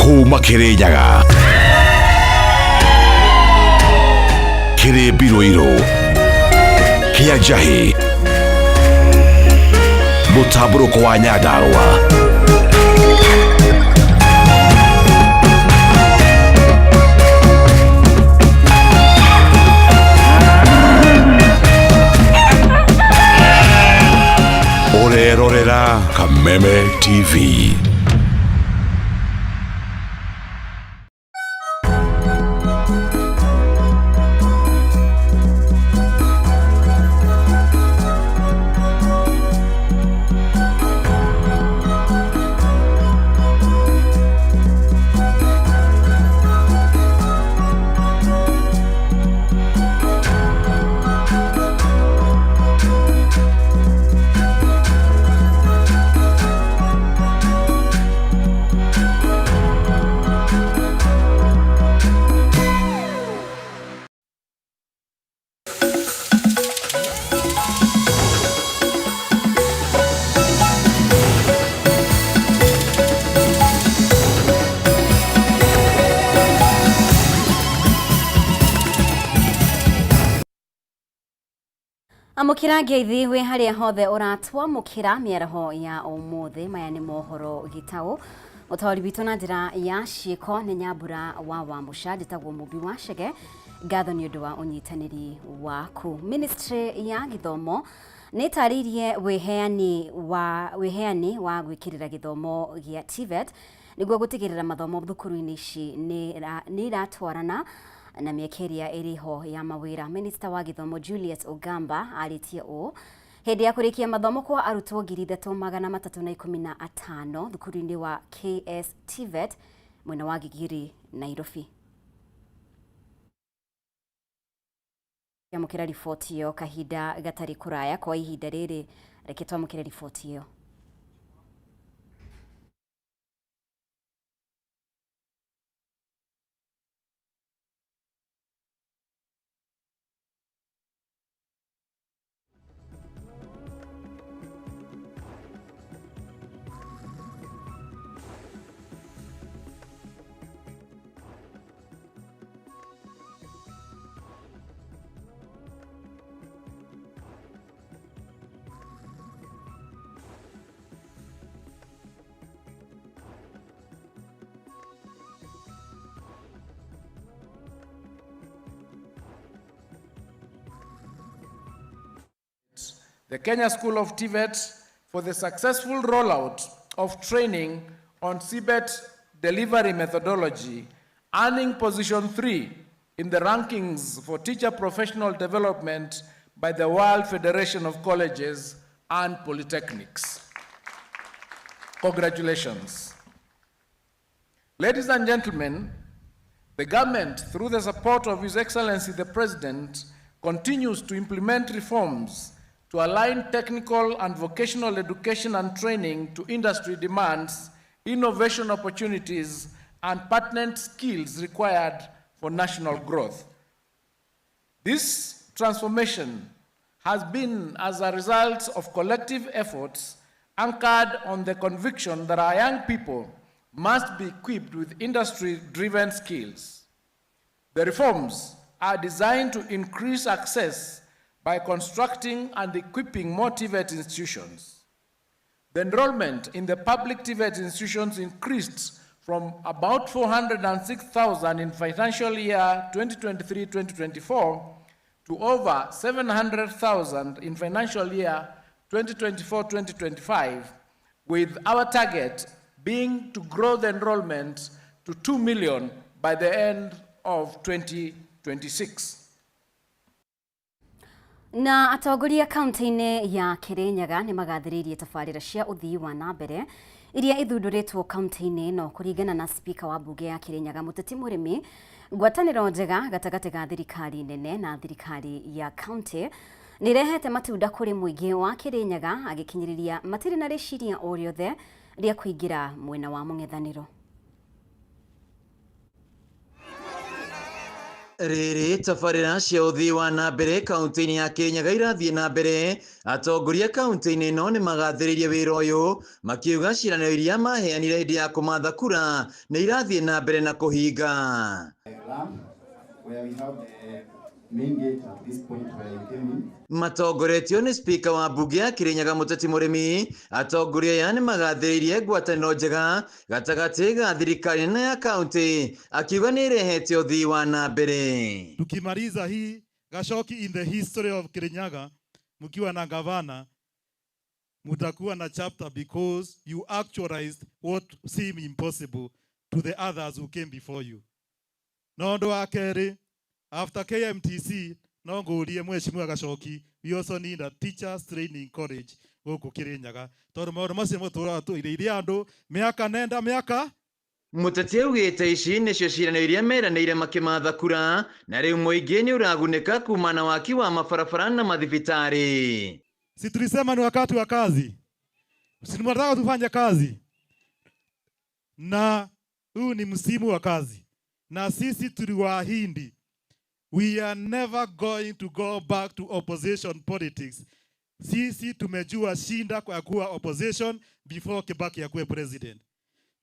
kuma Kirinyaga, kiri Biroiro, kia Jahi, mutaburuko wa Nyandarua. Orerorera Kameme TV. Amukira ngeithi we haria hothe uratwa mukira miaraho ya umuthi maya ni mohoro gitao utori bitu na njira ya ciiko ni Nyambura wa Musha njitagwo mubi wa Chege ngatho ni undu wa unyitaniri waku. Ministry ya githomo ni taririe weheani wa gwikirira githomo gia TVET niguo gutigirira mathomo thukuru-ini ici ni iratwarana na miekeria iriho ya mawira. Minister wa githomo Julius Ogamba aritie o hindi ya kurikia mathomo kwa arutwo 3,315 thukuru-ini wa KS TVET mwena wa Gigiri Nairobi. Yamukira ripoti yo kahinda gatari kuraya kwa ihinda riri reke twamukire ripoti yo. The Kenya School of TVET for the successful rollout of training on CBET delivery methodology, earning position 3 in the rankings for teacher professional development by the World Federation of Colleges and Polytechnics. Congratulations. Ladies and gentlemen, the government, through the support of His Excellency the President, continues to implement reforms to align technical and vocational education and training to industry demands, innovation opportunities, and pertinent skills required for national growth. This transformation has been as a result of collective efforts anchored on the conviction that our young people must be equipped with industry-driven skills. The reforms are designed to increase access by constructing and equipping more TVET institutions. The enrollment in the public TVET institutions increased from about 406,000 in financial year 2023-2024 to over 700,000 in financial year 2024-2025, with our target being to grow the enrollment to 2 million by the end of 2026. Na atongoria kaunti-ini ya Kirinyaga ni magathiririe tabarira cia uthii wa nambere iria ithunduritwo kaunti-ini no kuringana na spika wa bunge ya Kirinyaga Muteti Murimi. Ngwataniro njega gatagati ga thirikari nene na thirikari ya kaunti ni rehete matunda kuri muingi wa Kirinyaga agikinyiriria matiri na riciria o riothe ria kuingira mwena wa mung'ethaniro. Rĩrĩ tabarĩra cia ũthii wa na mbere kaunti-inĩ ya Kirinyaga irathiĩ na mbere, atongoria kaunti-inĩ ĩno nĩ magathĩrĩirie wĩra ũyũ makiuga ciĩranĩro iria maheanire hĩndĩ ya kũmatha kura nĩ irathiĩ na mbere na kũhinga. Matongoretio nĩ spika wa mbunge ya Kirinyaga Mũteti Mũrĩmi. Atongoria aya nĩ magathĩrĩirie ngwatanĩro njega gatagatĩ ga thirikari na ya kaunti, akiuga nĩ ĩrehete ũthii wa na mbere. Tukimaliza hii Gashoki in the history of Kirinyaga, mkiwa na gavana, mutakuwa na chapter because you actualized what seemed impossible to the others who came before you. Nondo wa kerĩ, after KMTC, no ngurie Mheshimiwa Gashoki, we also need a teachers training college gũkũ Kirinyaga. Tondũ maũndũ macio mũtũũraga tũiria andũ mĩaka nenda mĩaka. Mũteti augĩte ici nĩcio ciĩranĩro iria meranĩire makĩmatha kura, na rĩu mũingĩ nĩ ũragunĩka kuma na waki wa mabarabara na mathibitarĩ. Si tulisema ni wakati wa kazi. Si tunataka tufanye kazi. Na huu ni msimu wa kazi. Na sisi tuliwaahidi, we are never going to go back to opposition politics. Sisi tumejua shinda kwa kuwa opposition before Kibaki akuwe president.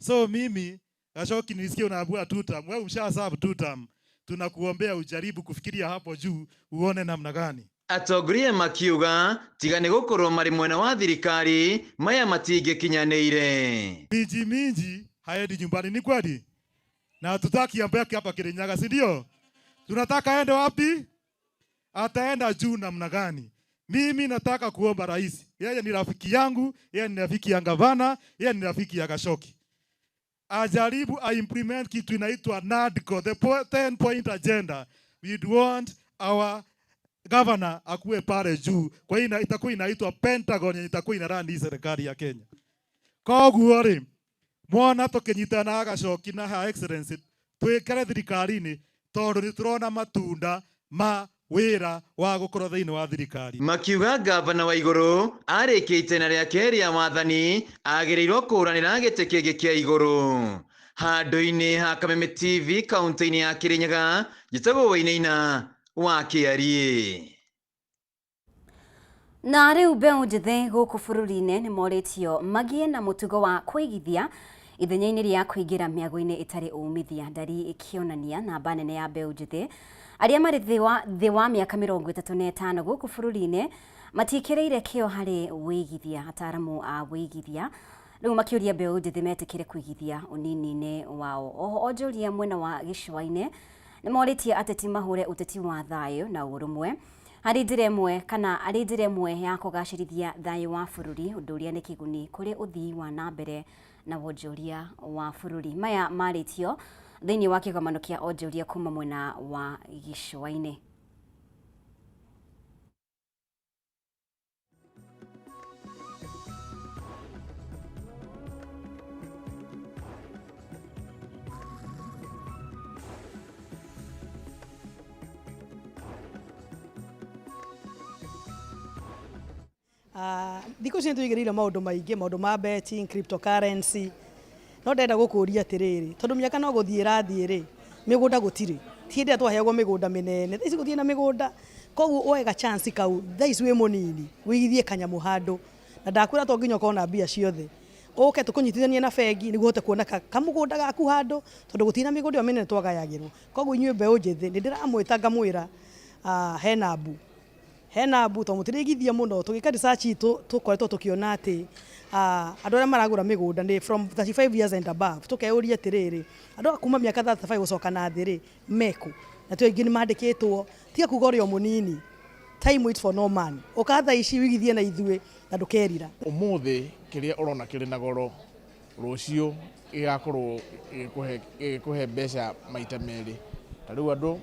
So mimi Gashoki nilisikia unaabua 2 term. Wewe umeshasabu 2 term. Tunakuombea ujaribu kufikiria hapo juu uone namna gani. Atongoria makiuga tiga nĩ gũkorwo marĩ mwena wa thirikari maya matingĩkinyanĩire. Minji haendi nyumbani, ni kweli? Na hatutaki ambeke hapa Kirinyaga, si ndio? Tunataka aende wapi? Ataenda juu namna gani? Mimi nataka kuomba rais. Yeye ni rafiki yangu, yeye ni rafiki ya gavana, yeye ni rafiki ya Gashoki. Ajaribu implement kitu inaitwa NADCO, the 10-point agenda. We'd want our governor akuwe pale juu. Kwa hiyo itakuwa inaitwa Pentagon, yenye itakuwa inarani serikali ya Kenya. Koguo ri mwana tukinyitana na Gashoki na Her Excellency twikare thirikari-inĩ tondũ nĩ turona matunda ma wĩra wa gũkorwo thĩinĩ wa thirikari. Makiuga gavana wa igũrũ arĩkĩte na rĩake rĩa wathani agĩrĩirwo kũranĩra gĩtĩ kĩngĩ kĩa igũrũ. Handũ-inĩ ha Kameme TV kaunti-inĩ ya Kirinyaga, njĩtagwo Wainaina wa Kĩarie. Na rĩu mbeũ njĩthĩ gũkũ bũrũri-inĩ nĩ morĩtio magĩe na mũtugo wa kwĩgithia ithenya-inĩ rĩa kũingĩra mĩago-inĩ ĩtarĩ umithia. Ndari ĩkĩonania namba nene ya mbeũ njĩthĩ arĩa marĩ thĩ wa mĩaka 35 gũkũ bũrũri-inĩ matikĩrĩire kĩo harĩ wĩigithia. Ataaramu a wĩigithia rĩu makĩũria mbeũ njĩthĩ metĩkĩre kũigithia ũnini-inĩ wao. Oho onjoria mwena wa gĩcũa-inĩ nĩ morĩtie ateti mahũre ũteti wa thayũ na ũrũmwe harĩ njĩra ĩmwe ya kũgacĩrithia thayũ wa bũrũri, ũndũ ũrĩa nĩ kĩguni kũrĩ ũthii wa na mbere na wonjoria wa bũrũri. Maya marĩtio thĩinĩ wa kĩgomano kĩa onjoria kuma mwena wa gĩcũa-inĩ. Thikũ ici nĩtũigĩrĩire maũndũ maingĩ, maũndũ ma betting, cryptocurrency. No ndenda gũkũria atĩrĩrĩ, tondũ mĩaka no gũthiĩ ĩrathiĩ rĩ, mĩgũnda gũtirĩ. Ti hĩndĩ ĩrĩa twaheagwo mĩgũnda mĩnene, thaa ici gũtirĩ na mĩgũnda. Koguo woe ga chance kau, thaa ici wĩ mũnini, wĩigithie kanyamũ handũ. Na ndakwĩra to nginya ũkorwo na mbia ciothe. Ũke tũkũnyitithanie na bengi nĩguo ũhote kuona kamũgũnda gaku handũ, tondũ gũtirĩ na mĩgũnda ĩyo mĩnene twagayagĩrwo. Koguo inyuĩ mbeũ njĩthĩ nĩndĩramwĩta ngamwĩra hena mbu to mũtirĩigithia mũno, tũgĩka research itũ tũkoretwo tũkĩona atĩ andũ arĩa maragũra mĩgũnda nĩ from 35 years and above. Tũkeuria atĩrĩrĩ, andũ kuma mĩaka 35 gũcoka na thĩ rĩ meko, na tũ aingĩ nĩ mandĩkĩtwo. Tiga kuga ũrĩ o mũnini, time waits for no man. Ũkatha ici wigithie na ithuĩ na ndũkerira. Ũmũthĩ kĩrĩa ũrona kĩrĩ na goro rũciũ gĩgakorwo gĩkũhe mbeca maita merĩ. Ta rĩu andũ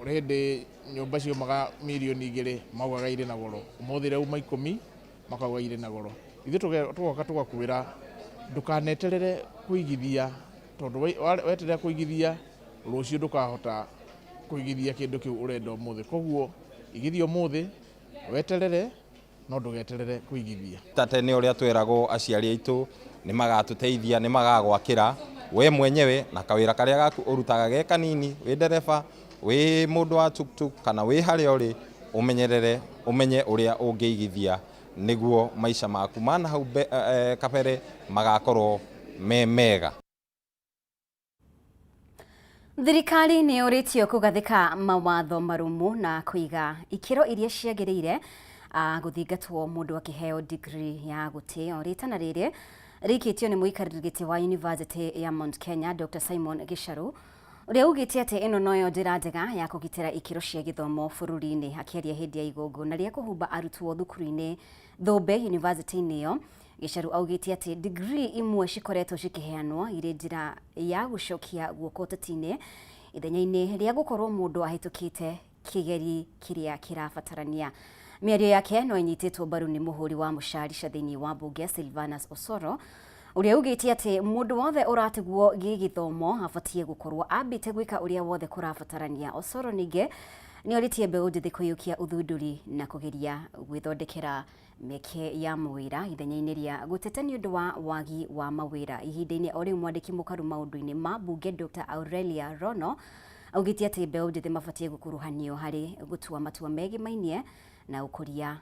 ũrĩndĩ nyũmba ciomaga mirioni 2 maugaga irĩ na goro, ũmũthĩ rĩu 10 makauga irĩ na goro. Ithuĩ tũgoka tũgakwĩra ndũkaneterere kũigithia, tondũ weterera kũigithia rũciũ ndũkahota kũigithia kĩndũ kĩu ũrenda ũmũthĩ. Koguo igithia ũmũthĩ, weterere no ndũgeterere kũigithia. Tene ũrĩa twĩragwo aciari aitũ nĩ magatũteithia, nĩ magagwakĩra we mwenyewe na kawĩra karĩa gaku ũrutaga ge kanini, wĩ ndereba wi mundu wa tuktuk kana wi haria uri umenyerere umenye uria ungiigithia niguo maisha maku mana hau kabere magakorwo me mega. Thirikari nĩ ũrĩtio kũgathĩka mawatho marumu na kũiga ikĩro iria ciagĩrĩire gũthingatwo mũndũ akĩheo degree ya gũtĩo. Rĩtana rĩrĩ rĩikĩtio nĩ mũikarĩri gĩtĩ wa University ya Mount Kenya Dr. Simon Gicharu, ũrĩa ugĩte atĩ ĩno noyo njĩra njega ya kũgitĩra ikĩro cia gĩthomo bũrũri-inĩ. Akĩaria hĩndĩ ya igongona rĩa kũhumba arutwo thukuru-inĩ Thũmbe University-inĩ ĩyo, Gicharu augĩte atĩ degree imwe cikoretwo cikĩheanwo irĩ njĩra ya gũcokia guoko ũteti-inĩ ithenya-inĩ rĩa gũkorwo mũndũ ahĩtũkĩte kĩgeri kĩrĩa kĩrabatarania. Mĩario yake no ĩnyitĩtwo mbaru nĩ mũhũri wa mũcarica thĩinĩ wa mbunge Silvanus Osoro, ũrĩa ugĩte atĩ mũndũ wothe ũrategwo gĩgĩthomo abatie gũkorwo ambĩte gwĩka ũrĩa wothe kũrabatarania. Osoro ningĩ nĩ oritie mbeũ njĩthĩ kũiyũkia ũthundũri na kũgeria gwĩthondekera mĩeke ya mawĩra ithenya-inĩ rĩa gũteta nĩ ũndũ wa wagi wa mawĩra. Ihinda-inĩ o rĩu mwandĩki mũkaru maũndũ-inĩ ma mbunge Dr. Aurelia Rono augĩte atĩ mbeũ njĩthĩ mabatie gũkuruhanio harĩ gũtua matua megĩmainie na ũkũria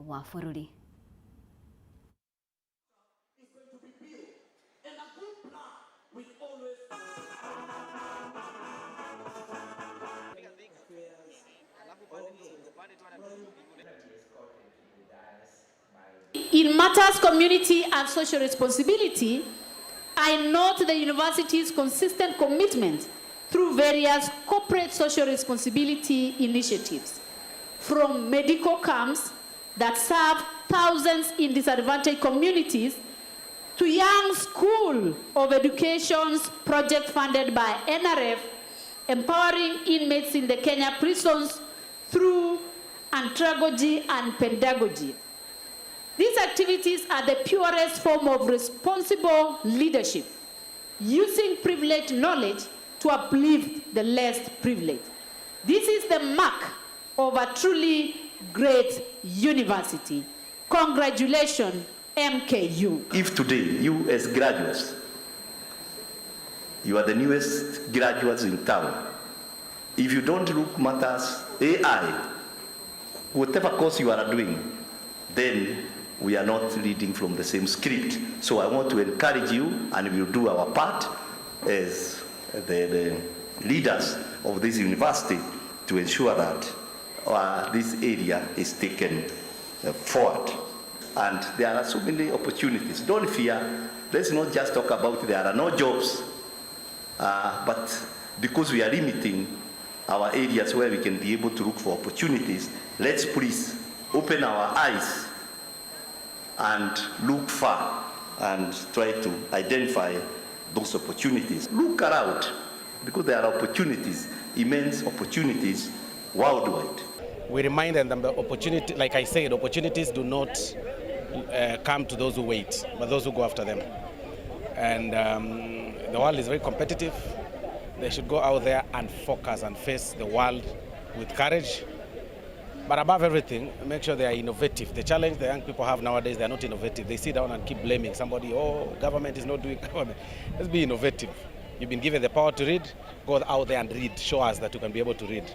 wa bũrũri. In matters community and social responsibility, I note the university's consistent commitment through various corporate social responsibility initiatives, from medical camps that serve thousands in disadvantaged communities to Young School of Education's project funded by NRF, empowering inmates in the Kenya prisons through andragogy and pedagogy. These activities are the purest form of responsible leadership, using privileged knowledge to uplift the less privileged. This is the mark of a truly great university. Congratulations, MKU. If today, you as graduates, you are the newest graduates in town, if you don't look matters AI, whatever course you are doing, then we are not reading from the same script. So I want to encourage you, and we will do our part as the leaders of this university to ensure that this area is taken forward. And there are so many opportunities. Don't fear. Let's not just talk about there are no jobs, but because we are limiting our areas where we can be able to look for opportunities, let's please open our eyes and look far and try to identify those opportunities. Look around, because there are opportunities, immense opportunities worldwide. We remind them that the opportunity, like I said, opportunities do not come to those who wait, but those who go after them. And the world is very competitive. They should go out there and focus and face the world with courage. But above everything, make sure they are innovative. The challenge the young people have nowadays, they are not innovative. They sit down and keep blaming somebody. Oh, government is not doing government. Let's be innovative. You've been given the power to read. Go out there and read. Show us that you can be able to read.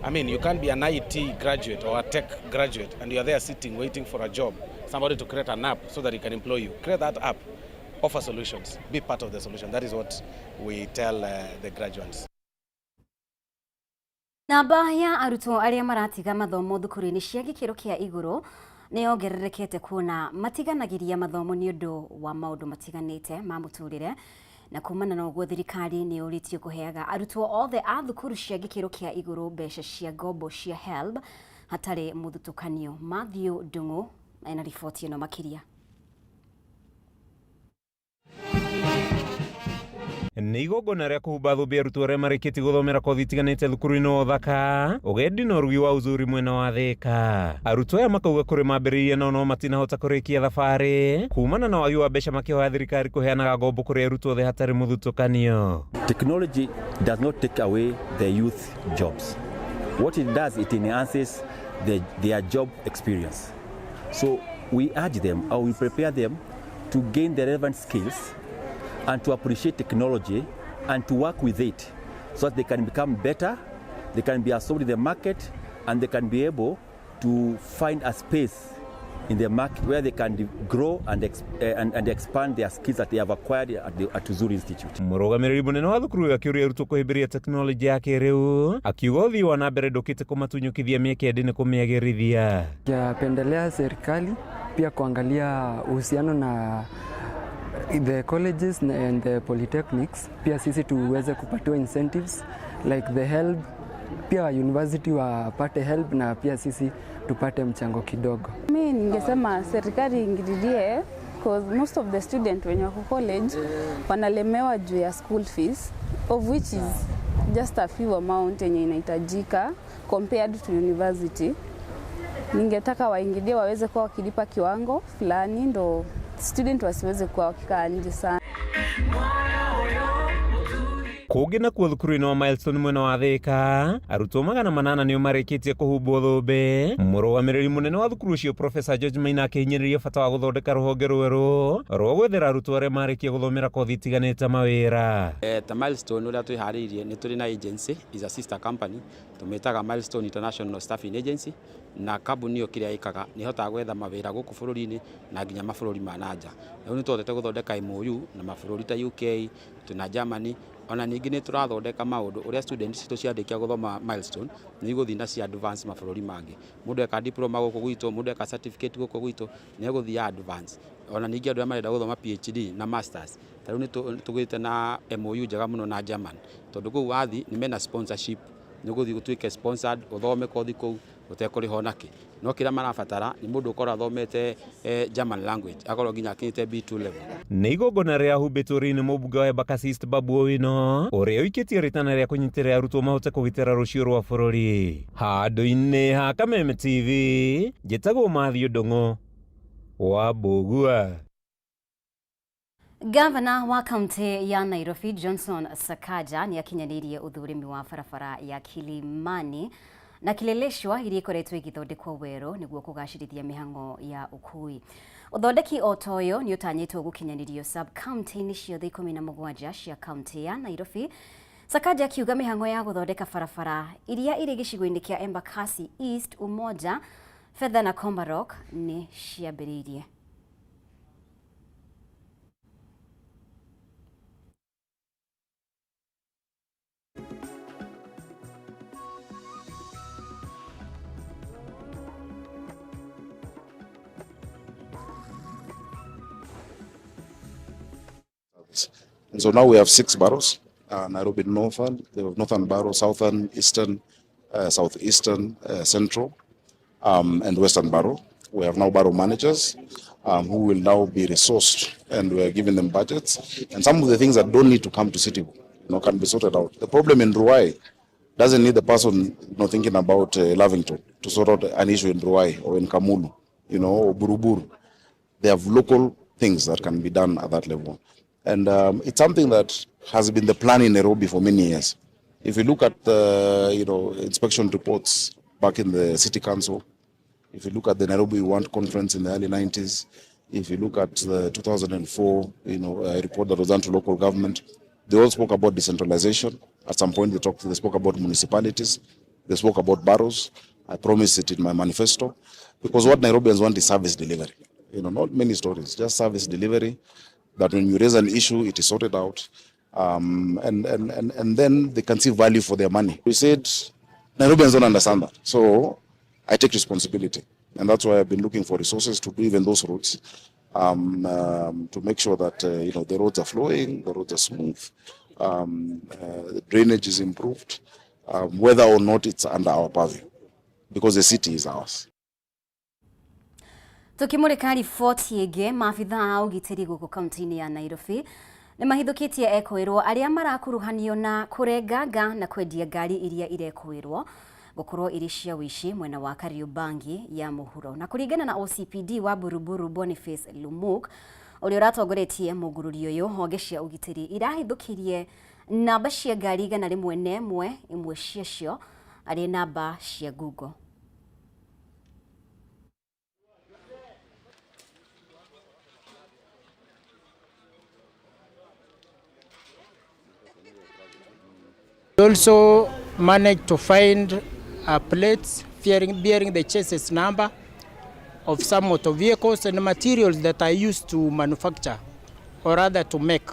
I mean, you can't be an IT graduate or a tech graduate and you're there sitting, waiting for a job. Somebody to create an app so that he can employ you. Create that app. Offer solutions. Be part of the solution. That is what we tell the graduates. Namba ya arutwo arĩa maratiga mathomo thukuru-inĩ cia gĩkĩro kĩa igũrũ nĩ yongererekete kuona matiganagĩria mathomo nĩ ũndũ wa maũndũ matiganĩte ma mũtũrĩre, na kumana na ũguo thirikari nĩ yũrĩtio kũheaga arutwo othe a thukuru cia gĩkĩro kĩa igũrũ mbeca cia ngombo cia HELB hatarĩ mũthutũkanio. Matthew Ndung'u ena riboti ĩno makĩria. Nĩ igongona rĩa kũhumba thũmbĩ arutwo arĩa marĩkĩtie gũthomera kothi itiganĩte thukuru-inĩ wa ũthaka, ũgendi na ũrugi wa uzuri mwena wa Thĩka. Arutwo aya makauga kũrĩ mambĩrĩirie no matinahota kũrĩkia thabarĩ kumana na wagi wa mbeca makĩhoya thirikari kũheanaga ngombo kũrĩ arutwo othe hatarĩ mũthutũkanio. Technology does not take away the youth jobs. What it does, it enhances their job experience. So we urge them, or we prepare them to gain the relevant skills and to appreciate technology and to work with it so that they can become better they can be absorbed in the market, and they can be able to find a space in the market where they can grow and expand their skills that they have acquired at Uzuri Institute. Murugamiriri munene wa thukuru akiuria arutwo kuhimbiria teknoloji ya kiriu akiuga uthii wa nambere ndukite kumatunyukithia mieke indi ni kumiagirithia. Pendelea serikali pia kuangalia uhusiano na the colleges and the polytechnics, pia sisi tuweze kupatiwa incentives like the help, pia university wapate help na pia sisi tupate mchango kidogo. Mimi ningesema serikali ingililie, because most of the students when wako college wanalemewa juu ya school fees, of which is just a few amount yenye inahitajika compared to university. Ningetaka waingilie waweze kuwa wakilipa kiwango fulani ndo student wasiweze kuwa wakikaa nje sana. Kugi na kuo thukuru-inĩ wa Milestone mwena wa Thika, arutwo 800 nĩo marĩkĩtie kũhumbwo thũmbĩ. Mũrũgamĩrĩri mũnene wa thukuru ũcio Profesa George Maina akĩhinyĩrĩria bata wa gũthondeka rũhonge rwerũ rwa gwethera arutwo arĩa marĩkia gũthomera kothi itiganĩte mawĩra. Ta Milestone ũrĩa twĩharĩirie nĩ tũrĩ na agency, is a sister company, tũmĩtaga Milestone International Staffing Agency, na kambuni ĩyo kĩrĩa ĩkaga nĩ hotaga gwetha mawĩra gũkũ bũrũri-inĩ na nginya mabũrũri ma nanja. Rĩu nĩ twendete gũthondeka MOU na mabũrũri ta UK, tuna Germany, ona ningĩ nĩ tũrathondeka maũndũ ũrĩa students citũ ciarĩkia gũthoma Milestone nĩ igũthiĩ na cia advance mabũrũri mangĩ. Mũndũ eka diploma gũkũ gwitũ, mũndũ eka certificate gũkũ gwitũ, nĩ egũthiĩ advance. Ona ningĩ andũ arĩa marenda gũthoma PhD na masters, tarĩu nĩ tũgĩte na MOU njega mũno na German, tondũ kũu wathi nĩ mena sponsorship, nĩ gũthiĩ gũtuĩke sponsored ũthome kothi kũu ũtekũrĩha nakĩ. No kĩrĩa marabatara nĩ mũndũ ũkorwo athomete German language, akorwo nginya akinyĩte B2 level. Nĩ igongona rĩa humbĩtwo rĩnĩ mũmbunge wa Embakasi East Babu Owino, ũrĩa ũikĩtie rĩtana rĩa kũnyitĩrĩra arutwo mahote kũgitĩra rũciũ rwa bũrũri. Handũ-inĩ ha Kameme TV, njĩtagwo Mathiũ Ndũng'ũ wa Mbũgua. Gavana wa kaunti ya Nairobi Johnson Sakaja ni akinyanĩirie ũthũrimi wa barabara ya Kilimani na Kileleshwa iria ikoretwo igithondekwo werũ nĩguo kũgacĩrithia mĩhang'o ya ũkui. Ũthondeki o ta ũyũ nĩ ũtanyĩtwo gũkinyanĩrio sub-county-inĩ ciothe 17 cia kaunti ya Nairobi. Sakaja akiuga mĩhang'o ya gũthondeka barabara iria irĩ gĩcigo-inĩ kĩa Embakasi East, Umoja, Fedha na Kombarok nĩ ciambĩrĩirie. And so now we have 6 boroughs, Nairobi Northern, the Northern Borough, Southern, Eastern, Southeastern, Central, and Western Borough. We have now borough managers who will now be resourced, and we are giving them budgets. And some of the things that don't need to come to city, can be sorted out. The problem in Ruai doesn't need the person, thinking about Lavington to sort out an issue in Ruai or in Kamulu, or Buruburu. They have local things that can be done at that level. And it's something that has been the plan in Nairobi for many years. If you look at the inspection reports back in the city council, if you look at the Nairobi One conference in the early 90s, if you look at the 2004 a report that was done to local government, they all spoke about decentralization. At some point they spoke about municipalities, they spoke about boroughs. I promised it in my manifesto, because what Nairobians want is service delivery. Not many stories, just service delivery. That when you raise an issue, it is sorted out, and then they can see value for their money. We said Nairobians don't understand that, so I take responsibility, and that's why I've been looking for resources to do even those roads, to make sure that the roads are flowing, the roads are smooth, the drainage is improved, whether or not it's under our purview, because the city is ours. Tukimulika riboti ĩngĩ, maabitha a ũgitĩri gũkũ kaunti-inĩ ya Nairobi nĩ mahithũkĩtie ekũĩrwo arĩa marakuruhanio na kũrenganga na kwendia ngari iria irekũĩrwo gũkorwo irĩ cia ũici mwena wa Kariobangi ya mũhuro. Na kũringana na OCPD wa Buruburu Boniface Lumuk, ũrĩa ũratongoretie mũgũrũri ũyũ, honge cia ũgitĩri irahithũkirie namba cia ngari 101, imwe ciacio arĩ namba cia Google. Also managed to find plates bearing the chassis number of some motor vehicles and materials that are used to manufacture or rather to make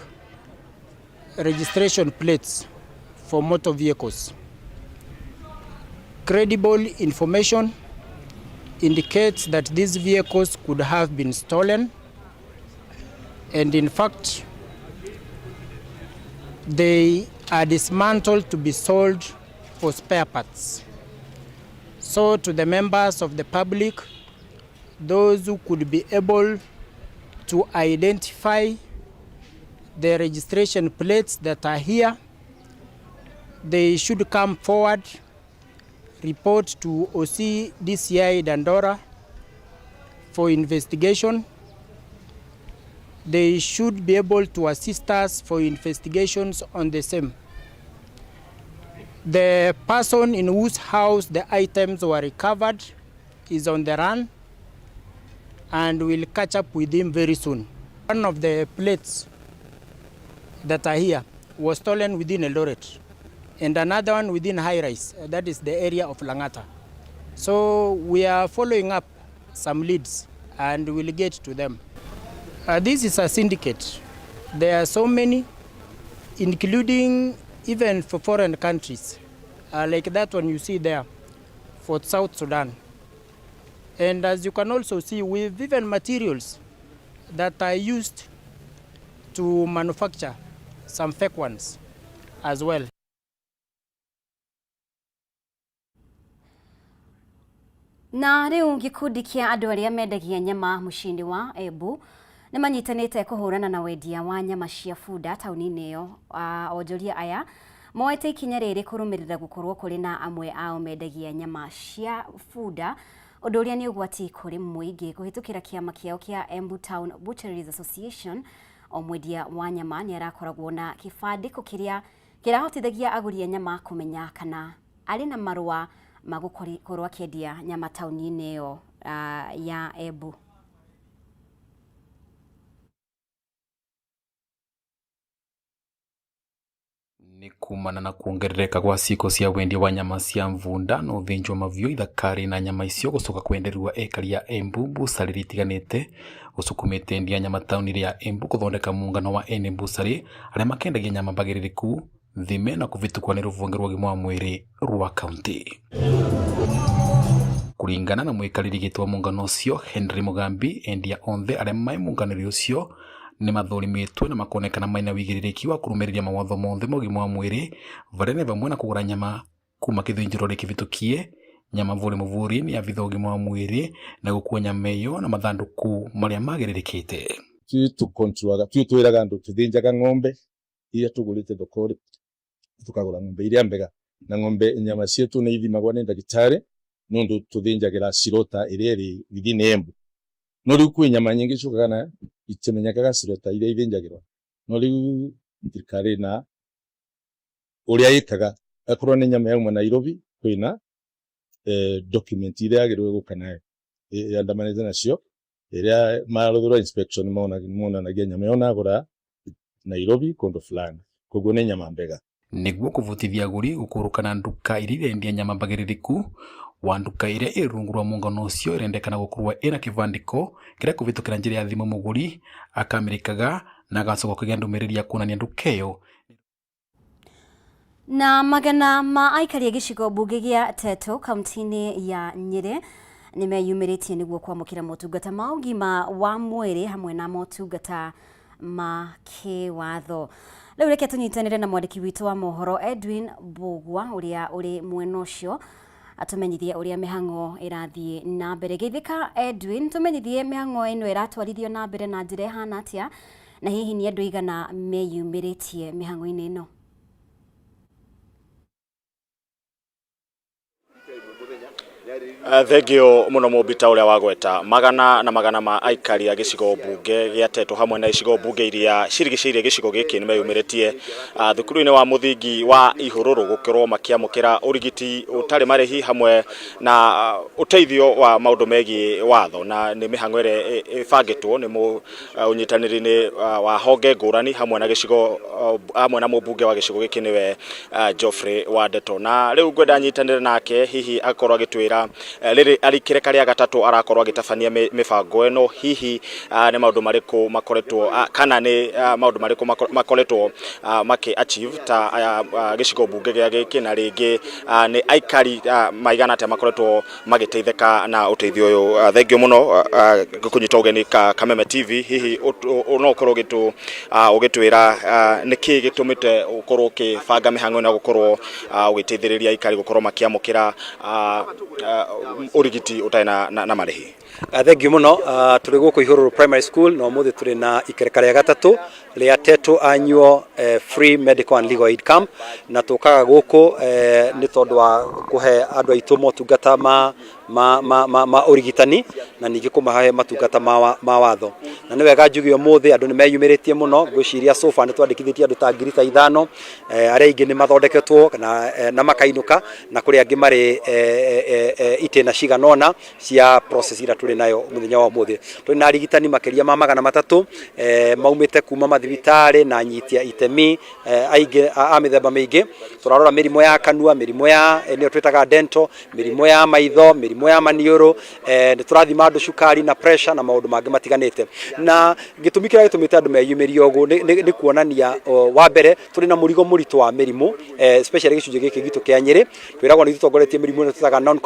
registration plates for motor vehicles. Credible information indicates that these vehicles could have been stolen, and in fact they are dismantled to be sold for spare parts. So to the members of the public, those who could be able to identify the registration plates that are here, they should come forward, report to OC DCI Dandora for investigation. They should be able to assist us for investigations on the same. The person in whose house the items were recovered is on the run, and we'll catch up with him very soon. One of the plates that are here was stolen within Eldoret, and another one within High Rise, that is the area of Langata. So we are following up some leads and we'll get to them. This is a syndicate. There are so many, including even for foreign countries, like that one you see there, for South Sudan. And as you can also see, we've even materials that are used to manufacture some fake ones as well. Na riu gikundi kia andu aria mendagia nyama mucini wa Embu ni manyitanite kuhurana na wendia wa nyama cia bunda tauni-ini iyo. Onjoria aya moete ikinya riri kurumirira gukorwo kuri na amwe ao mendagia nyama cia bunda, undu uria ni ugwati kuri muingi. Kuhitukira kiama kiao kia Embu Town Butcheries Association, o mwendia wa nyama ni arakoragwo na kibandiko kiria kirahotithagia aguri a nyama kumenya kana ari na marua magukorwo akiendia nyama tauni-ini iyo ya Embu. Ni kumana na kuongerereka kwa ciiko cia wendia wa nyama cia mvunda no thinjwa mavio ithakari na nyama icio gucoka kwenderwa ekari ya Embu busari itiganite gusukumite endia nyama tauni ya Embu kuthondeka muungano wa ene busari aria makendagia nyama bagiririku thime na kuvitukwa ni ruvunge rwa gimwa mwiri rwa kaunti. Kuringana na mwikariri gitwa muungano ucio Henry Mugambi, endia onthe aria mai muungano ucio ni mathorimitwe na makonekana maina wigiririki wa kurumiriria mawatho monthe mogima wa mwiri varene vamwe na kugura nyama kuma kithinjiro rikivitukie nyama vuri muvuri ni avitha ugima wa mwiri na gukua nyama iyo na mathanduku maria magiririkite. Twiraga andu tuthinjaga ng'ombe iria tugurite thokori, tukagura ng'ombe iria mbega na ng'ombe nyama cietu ni ithimagwa ni ndagitari nundu tuthinjagira sirota iria iri within Embu. No riu kwi nyama nyingi cukaga na itimenyekaga sirota iria ithinjagirwa. No riu thirikari na uria ikaga akorwo ni nyama yauma Nairobi kwina document iria yagirwe gukana yandamanite nacio iria marothirwa inspection monanagia nyama yo nagura Nairobi kundu fulani, koguo ni nyama mbega. Niguo kuvutithia aguri gukurukana nduka iria endia nyama bagiririku wa nduka iria irungu rwa muungano ucio irendekana gukurwa ina kivandiko kiria kuvitukira njira ya thimu muguri akamirikaga na agacoka kugia ndumiriria kuonania nduka iyo. Na magana ma aikari a gicigo mbunge gia Teto kaunti-ini ya Nyeri ni meyumiritie niguo kwamukira motungata ma ugima wa mwiri hamwe na motungata ma kiwatho. Riu reke tunyitanire na mwandiki witu wa mohoro Edwin Bugwa uria uri mwena ucio atumenyithie uria mihango irathie na mbere. Geithika Edwin, tumenyithie mihango ino iratwarithio na mbere na njira ihana atia na hihi ni andu igana meyumiritie mihango-ini ino? Thengio muno mubita uria wagweta magana na magana ma aikari a gicigo bunge gia Teto hamwe na icigo bunge iria cirigiciirie gicigo giki ni meyumiritie thukuru-ini wa muthingi wa Ihururu gukorwo makiamukira urigiti utari marihi hamwe na uteithio wa maundu megi watho na ni mihango ire ibangitwo ni unyitaniri-ini wa honge ngurani hamwe na gicigo hamwe na mubunge wa gicigo giki niwe Geoffrey Wandeto na riu ngwenda nyitanire nake hihi akorwo agitwira riri arikire karia gatatu arakorwo agitabania mibango eno hihi ni maundu mariku makoretwo kana ni maundu mariku makoretwo maki achieve ta gicigo bunge gia giki na ringi ni aikari maigana ate makoretwo magiteitheka na uteithio uyu thengio muno gukunyita ugeni Kameme TV hihi no korwo gitu ugitwira niki gitumite ukorwo ukibanga mihango na gukorwo ugiteithiriria aikari gukorwo makiamukira urigiti utaina na marihi. Thengio muno turi guku Ihururu Primary School no muthi turi na ikereka ria gatatu ria Teto annual free medical and legal aid camp na tukaga guku ni tondu wa kuhe andu aitu motungata ma urigitani na ningi kumahe matungata ma watho na ni wega njugio muthi andu ni meyumiritie muno ngwiciria sofa ni twandikithitie andu ta 5,000 aria ingi ni mathondeketwo na makainuka na kuri angi mari itena ciganona cia process ira turi nayo muthenya wa muthi turi na arigitani makiria ma 300 maumite kuma mathibitari na nyitia itemi aingi a mithemba mingi turarora mirimo ya kanua mirimo ya ni twitaga dental mirimo ya maitho mirimo ya manioro ni turathima andu cukari na pressure na maundu mangi matiganite na gitumi kira gitumite andu meyumiria ugu ni kuonania wa mbere turi na murigo muritu wa mirimo especially gicunje giki gitu kia Nyeri twiragwo ni tutongoretie mirimo ni tutaga non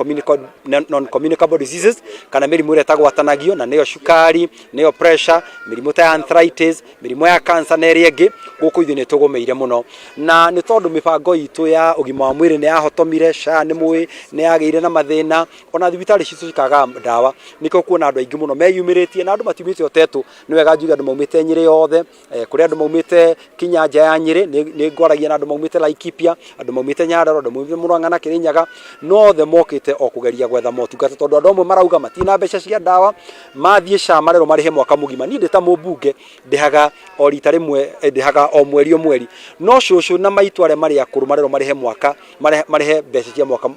communicable diseases kana mirimo ire tagwatanagio na niyo cukari niyo pressure mirimo ta arthritis mirimo ya cancer na iri ingi guku ithu ni tugumeire muno na ni tondu mibango itu ya ugima wa mwiri ni yahotomire SHA ni mui ni yageire na mathina ona thibitari citu cikaga ndawa niko kuona andu aingi muno meyumiritie na andu matimite Teto ni wega njuga andu maumite Nyeri yothe kuri andu maumite Kinyanja ya Nyeri ni ngwaragia na andu maumite Laikipia andu maumite Nyandarua andu maumite Murang'a na Kirinyaga no the mokite okugeria gwetha motungata tondu andu amwe marauga matina mbeca cia ndawa mathie SHA marero marihe mwaka mugima ni ndeta mubunge ndihaga o rita rimwe ndihaga o mweri no cucu na maitu aria mari akuru marero marihe mwaka marihe mbeca cia mwaka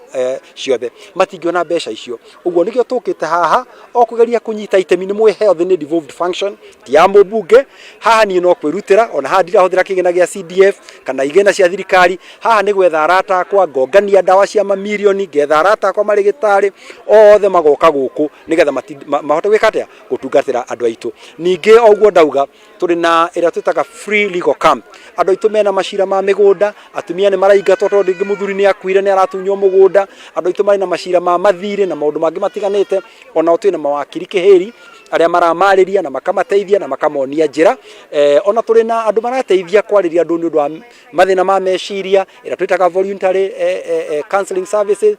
ciothe matingiona mbeca icio uguo nikio tukite haha okugeria kunyita itemi ni mwe health ni devolved function ti ya mubunge haha ni no kwirutira ona ha ndirahuthira kigena gia CDF kana igena cia thirikari haha ni gwetha arata kwa ngongania ndawa cia mamilioni getha arata kwa marigitari othe magoka guku nigetha mahote gwika atia gutungatira andu aitu ningi oguo ndauga turi na ira twitaga free legal camp andu aitu mena macira ma migunda atumia ni maraingatwo tondu ingi muthuri ni akuire ni aratunywo mugunda andu aitu mari na macira ma mathire na maundu mangi matiganite ona otwe na mawakiri kihiri aria maramariria na makamateithia na makamonia njira ona turi na andu marateithia kwariria andu ni undu wa mathina ma meciria ira twitaga voluntary counseling services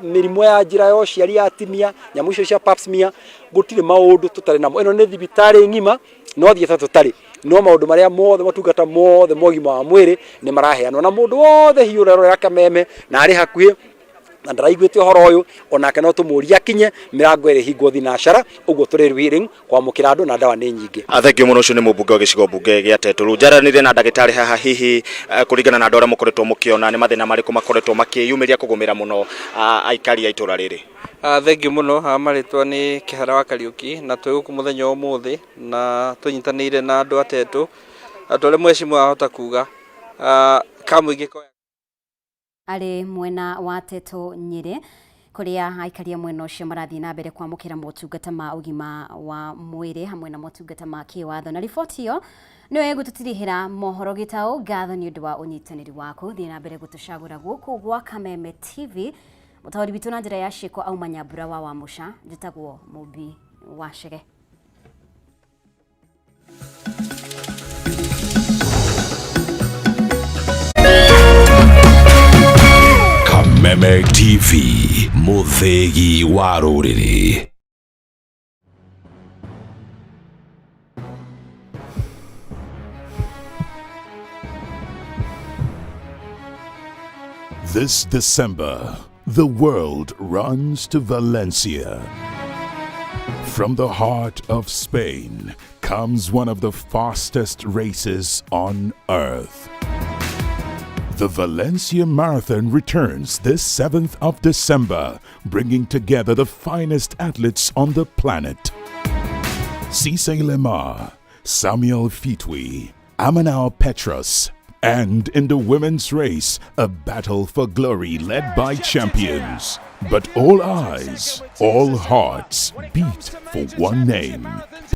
mirimo ya njira yo ciari ya atimia nyamu icio cia pap smear gutire maundu tutari namo eno ni thibitari ngima no thie tutari no maundu maria mothe matungata mothe mogima wa mwiri ni maraheanwo na mundu wothe hiurero ya Kameme na ari hakuhi na ndaraiguite horo uyu onake no tumuria kinye mirango iri hingo thinacara uguo turi willing kwamukira andu na ndawa ni nyingi. Thengio muno ucio ni mubunge wa gicigo bunge gia Teto njaranire na ndagitari haha hihi kuringana na andu aria mukoretwo mukiona ni mathina mariku makoretwo makiyumiria kugumira muno aikari a itura riri. Thengio muno maritwa ni Kihara wa Kariuki na twiguku muthenya umuthi na tunyitanire na andu a Teto andu aria mwecimu ahota kuga kamuingi ari mwena wa Teto Nyeri kuria aikaria mwena ucio marathii na mbere kwamukira motungata ma ugima wa mwiri hamwe na motungata ma kiwatho na riboti iyo niwe gututirihira mohoro gitao gatho ni undu wa unyitaniri waku thii na mbere gutucagura guku gwa Kameme TV mutawari bitu na njira ya shiko au manyambura wa musha njitagwo Mubi wa Shege. Kameme TV, muthegi wa ruriri. This December, The world runs to Valencia. From the heart of Spain comes one of the fastest races on earth. The Valencia Marathon returns this 7th of December, bringing together the finest athletes on the planet. Cisse Lemar, Samuel Fitwi, Amanao Petros, and in the women's race, a battle for glory led by champions. But all eyes, all hearts beat for one name.